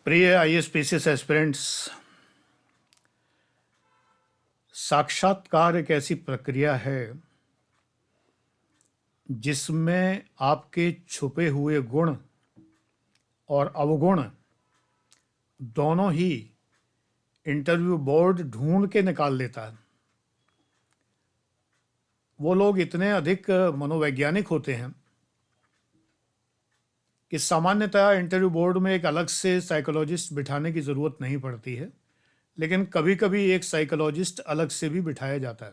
प्रिय IAS aspirants, साक्षात्कार एक ऐसी प्रक्रिया है जिसमें आपके छुपे हुए गुण और अवगुण दोनों ही इंटरव्यू बोर्ड ढूंढ के निकाल लेता है। वो लोग इतने अधिक मनोवैज्ञानिक होते हैं कि सामान्यतः इंटरव्यू बोर्ड में एक अलग से साइकोलॉजिस्ट बिठाने की ज़रूरत नहीं पड़ती है, लेकिन कभी कभी एक साइकोलॉजिस्ट अलग से भी बिठाया जाता है।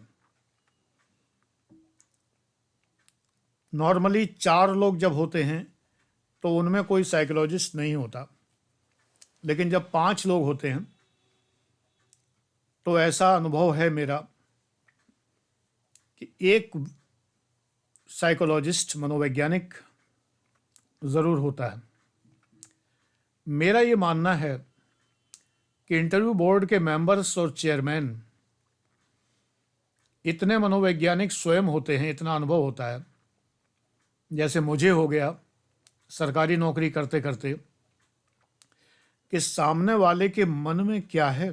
नॉर्मली 4 लोग जब होते हैं तो उनमें कोई साइकोलॉजिस्ट नहीं होता, लेकिन जब 5 लोग होते हैं तो ऐसा अनुभव है मेरा कि एक साइकोलॉजिस्ट मनोवैज्ञानिक ज़रूर होता है। मेरा ये मानना है कि इंटरव्यू बोर्ड के मेंबर्स और चेयरमैन इतने मनोवैज्ञानिक स्वयं होते हैं, इतना अनुभव होता है, जैसे मुझे हो गया सरकारी नौकरी करते करते, कि सामने वाले के मन में क्या है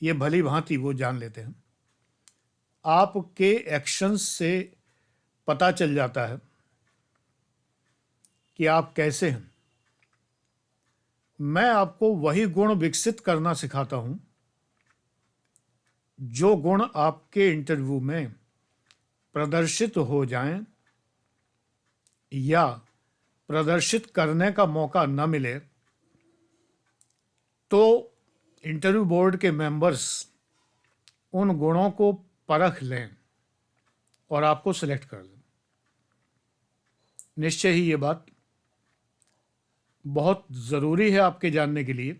ये भली भांति वो जान लेते हैं। आपके एक्शंस से पता चल जाता है कि आप कैसे हैं। मैं आपको वही गुण विकसित करना सिखाता हूं जो गुण आपके इंटरव्यू में प्रदर्शित हो जाएं या प्रदर्शित करने का मौका न मिले तो इंटरव्यू बोर्ड के मेंबर्स उन गुणों को परख लें और आपको सिलेक्ट कर लें। निश्चय ही ये बात बहुत ज़रूरी है आपके जानने के लिए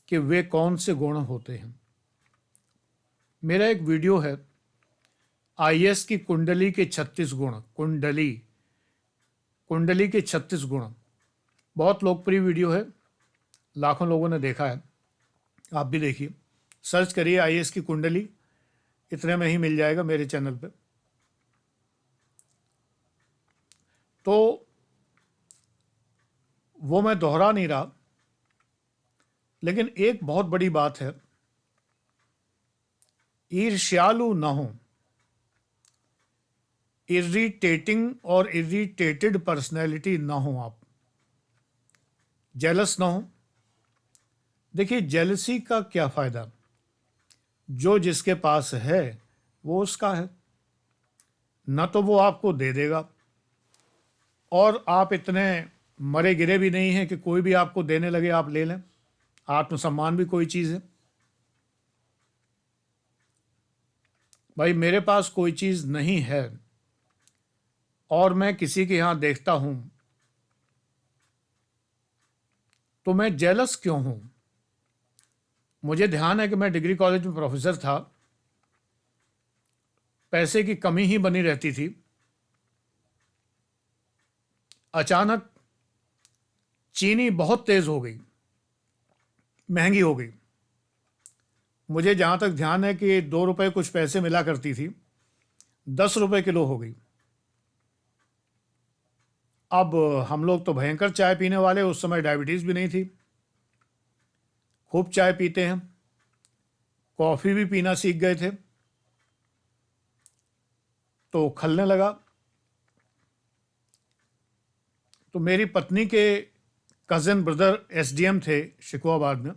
कि वे कौन से गुण होते हैं। मेरा एक वीडियो है आईएएस की कुंडली के 36 गुण, कुंडली के 36 गुण, बहुत लोकप्रिय वीडियो है, लाखों लोगों ने देखा है। आप भी देखिए, सर्च करिए आईएएस की कुंडली, इतने में ही मिल जाएगा मेरे चैनल पे। तो वो मैं दोहरा नहीं रहा, लेकिन एक बहुत बड़ी बात है, ईर्ष्यालु ना हो, इरिटेटिंग और इरिटेटेड पर्सनैलिटी ना हो, आप जेलस ना हो। देखिए, जेलसी का क्या फ़ायदा, जो जिसके पास है वो उसका है, ना तो वो आपको दे देगा, और आप इतने मरे गिरे भी नहीं हैं कि कोई भी आपको देने लगे आप ले लें। आत्मसम्मान भी कोई चीज़ है। भाई, मेरे पास कोई चीज़ नहीं है और मैं किसी के यहाँ देखता हूँ तो मैं जेलस क्यों हूँ? मुझे ध्यान है कि मैं डिग्री कॉलेज में प्रोफेसर था, पैसे की कमी ही बनी रहती थी। अचानक चीनी बहुत तेज़ हो गई, महंगी हो गई। मुझे जहाँ तक ध्यान है कि 2 रुपये कुछ पैसे मिला करती थी, 10 रुपये किलो हो गई। अब हम लोग तो भयंकर चाय पीने वाले, उस समय डायबिटीज़ भी नहीं थी, खूब चाय पीते हैं, कॉफ़ी भी पीना सीख गए थे, तो खलने लगा। तो मेरी पत्नी के कज़न ब्रदर एसडीएम थे शिकोहाबाद में,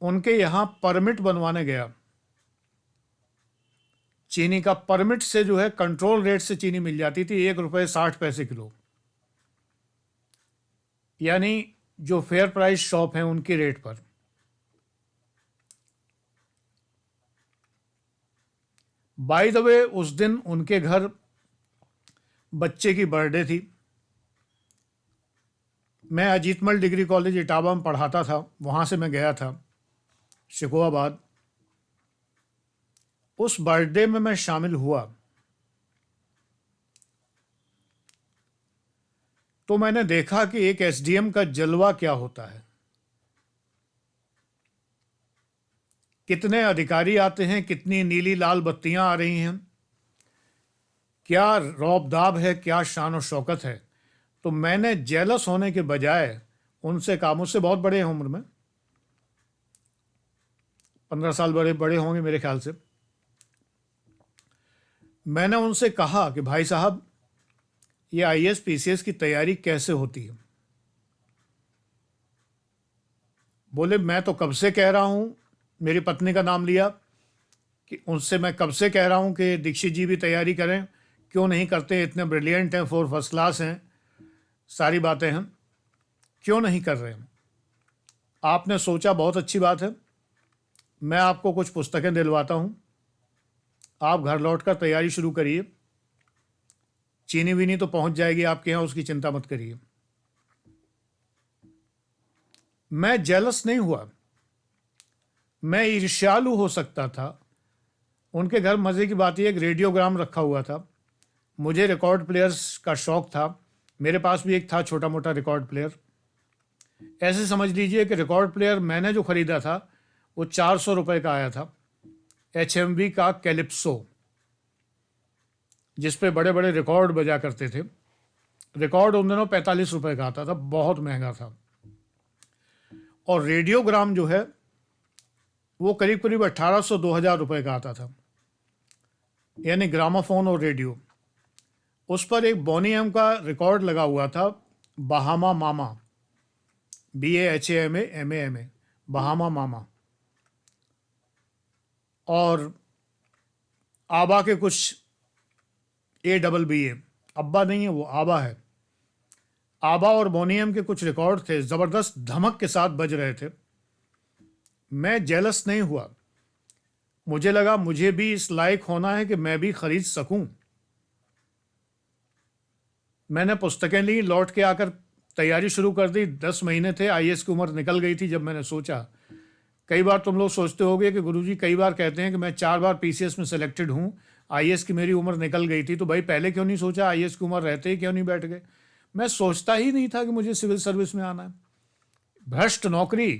उनके यहाँ परमिट बनवाने गया। चीनी का परमिट से जो है कंट्रोल रेट से चीनी मिल जाती थी, 1 रुपये 60 पैसे किलो, यानी जो फेयर प्राइस शॉप है उनकी रेट पर। बाय द वे, उस दिन उनके घर बच्चे की बर्थडे थी। मैं अजीतमल डिग्री कॉलेज इटावा में पढ़ाता था, वहाँ से मैं गया था शिकोहाबाद। उस बर्थडे में मैं शामिल हुआ तो मैंने देखा कि एक एसडीएम का जलवा क्या होता है। कितने अधिकारी आते हैं, कितनी नीली लाल बत्तियां आ रही हैं, क्या रौब-दाब है, क्या शान और शौकत है। तो मैंने जेलस होने के बजाय उनसे कहा, मुझसे बहुत बड़े हैं उम्र में, 15 साल बड़े बड़े होंगे मेरे ख्याल से। मैंने उनसे कहा कि भाई साहब, ये आईएएस पीसीएस की तैयारी कैसे होती है? बोले मैं तो कब से कह रहा हूं, मेरी पत्नी का नाम लिया कि उनसे मैं कब से कह रहा हूं कि दीक्षित जी भी तैयारी करें, क्यों नहीं करते? इतने ब्रिलियंट हैं, फर्स्ट क्लास हैं, सारी बातें हैं, क्यों नहीं कर रहे हैं? आपने सोचा बहुत अच्छी बात है, मैं आपको कुछ पुस्तकें दिलवाता हूं, आप घर लौटकर तैयारी शुरू करिए, चीनी वीनी तो पहुंच जाएगी आपके यहाँ, उसकी चिंता मत करिए। मैं जेलस नहीं हुआ, मैं ईर्ष्यालु हो सकता था। उनके घर मज़े की बात यह, एक रेडियोग्राम रखा हुआ था, मुझे रिकॉर्ड प्लेयर्स का शौक था, मेरे पास भी एक था छोटा मोटा रिकॉर्ड प्लेयर। ऐसे समझ लीजिए कि रिकॉर्ड प्लेयर मैंने जो ख़रीदा था वो 400 रुपये का आया था, HMV का कैलिप्सो, जिस पे बड़े बड़े रिकॉर्ड बजा करते थे। रिकॉर्ड उन दिनों 45 रुपये का आता था, बहुत महंगा था। और रेडियोग्राम जो है वो करीब करीब 1800-2000 रुपये का आता था, यानी ग्रामाफोन और रेडियो। उस पर एक बॉनी एम का रिकॉर्ड लगा हुआ था, बहामा मामा, BAHAMA, बहामा मामा। और आबा के कुछ ABBA, अब्बा नहीं है वो, आबा है। आबा और बॉनी एम के कुछ रिकॉर्ड थे, ज़बरदस्त धमक के साथ बज रहे थे। मैं जेलस नहीं हुआ, मुझे लगा मुझे भी इस लायक होना है कि मैं भी खरीद सकूं। मैंने पुस्तकें ली, लौट के आकर तैयारी शुरू कर दी। 10 महीने थे, आईएएस की उम्र निकल गई थी जब मैंने सोचा। कई बार तुम लोग सोचते होगे कि गुरुजी कई बार कहते हैं कि मैं 4 बार पीसीएस में सेलेक्टेड हूं, आईएएस की मेरी उम्र निकल गई थी, तो भाई पहले क्यों नहीं सोचा? आईएएस की उम्र रहते ही क्यों नहीं बैठ गए? मैं सोचता ही नहीं था कि मुझे सिविल सर्विस में आना है। भ्रष्ट नौकरी,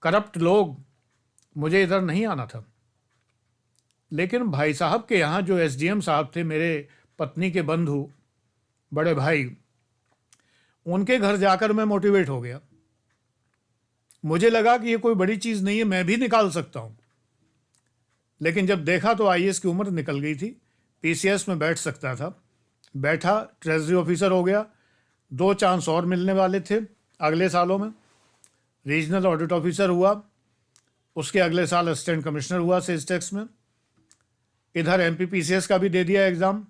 करप्ट लोग, मुझे इधर नहीं आना था। लेकिन भाई साहब के यहाँ जो एसडीएम साहब थे, मेरे पत्नी के बंधु, बड़े भाई, उनके घर जाकर मैं मोटिवेट हो गया। मुझे लगा कि ये कोई बड़ी चीज़ नहीं है, मैं भी निकाल सकता हूँ। लेकिन जब देखा तो आईएएस की उम्र निकल गई थी, पीसीएस में बैठ सकता था, बैठा, ट्रेजरी ऑफिसर हो गया। 2 चांस और मिलने वाले थे अगले सालों में। रीजनल ऑडिट ऑफिसर हुआ, उसके अगले साल असिस्टेंट कमिश्नर हुआ सेल्स टैक्स में। इधर MPPCS का भी दे दिया एग्ज़ाम।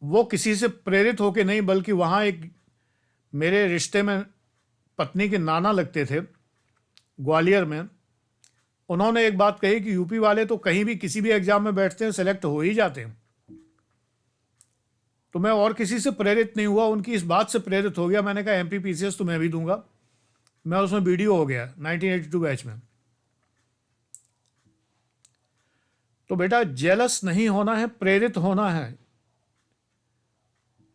वो किसी से प्रेरित होके नहीं, बल्कि वहाँ एक मेरे रिश्ते में पत्नी के नाना लगते थे ग्वालियर में, उन्होंने एक बात कही कि यूपी वाले तो कहीं भी किसी भी एग्ज़ाम में बैठते हैं, सेलेक्ट हो ही जाते हैं। तो मैं और किसी से प्रेरित नहीं हुआ, उनकी इस बात से प्रेरित हो गया। मैंने कहा MPPCS तो मैं भी दूंगा। मैं उसमें BDO हो गया 1982 बैच में। तो बेटा, जेलस नहीं होना है, प्रेरित होना है।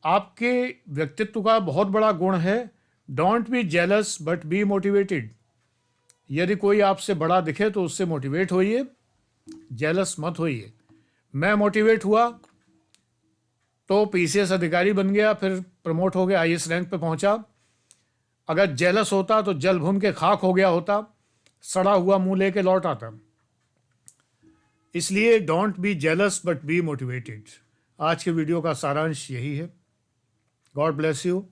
आपके व्यक्तित्व का बहुत बड़ा गुण है, don't be jealous but be motivated. यदि कोई आपसे बड़ा दिखे तो उससे मोटिवेट होइए, जेलस मत होइए। मैं मोटिवेट हुआ तो पीसीएस अधिकारी बन गया, फिर प्रमोट हो गया, आईएएस रैंक पे पहुंचा। अगर जेलस होता तो जल भून के खाक हो गया होता, सड़ा हुआ मुंह लेके लौट आता। इसलिए don't be jealous but be motivated. आज के वीडियो का सारांश यही है। God bless you.